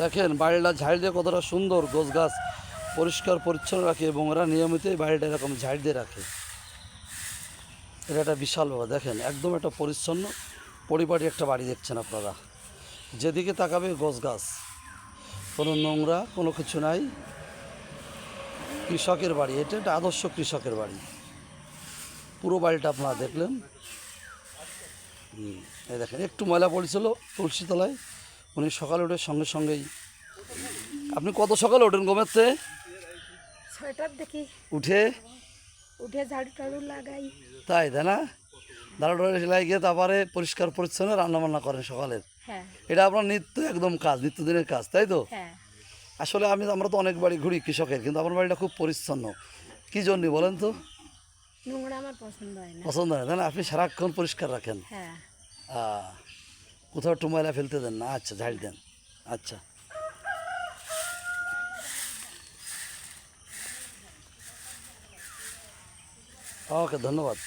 দেখেন বাড়িটা ঝাড় দিয়ে কতটা সুন্দর, গোছ গাছ পরিষ্কার পরিচ্ছন্ন রাখে এবং ওরা নিয়মিতই বাড়িটা এরকম ঝাড় দিয়ে রাখে। এটা একটা বিশাল ব্যাপার। দেখেন একদম একটা পরিচ্ছন্ন পরিপাটি একটা বাড়ি দেখছেন আপনারা, যেদিকে তাকাবে গোছ গাছ, কোনো নোংরা কোনো কিছু নাই। কৃষকের বাড়ি, এটা একটা আদর্শ কৃষকের বাড়ি। পুরো বাড়িটা আপনারা দেখলেন। এই দেখেন একটু ময়লা পড়েছিল তুলসী তলায়, উনি সকালে উঠে সঙ্গে সঙ্গেই। আপনি কত সকালে ওঠেন ঘুমাতে? 6টার দেখি উঠে উঠে ঝাড়ু টাড়ু লাগাই। তাই না? দাঁড়া সেলাই গিয়ে তারপরে পরিষ্কার পরিচ্ছন্ন রান্নাবান্না করেন সকালের। হ্যাঁ এটা আপনার নিত্য একদম কাজ, নিত্যদিনের কাজ, তাই তো? হ্যাঁ। আসলে আমরা তো অনেক বাড়ি ঘুরি কৃষকের, কিন্তু আমার বাড়িটা খুব পরিচ্ছন্ন। কী জন্যে বলেন তো? নোংরা আমার পছন্দ হয় না। পছন্দ হয়, তাই না? আপনি সারাক্ষণ পরিষ্কার রাখেন। হ্যাঁ। কোথাও একটু ময়লা ফেলতে দেন না? আচ্ছা, ঝাড় দেন। আচ্ছা, ওকে, ধন্যবাদ।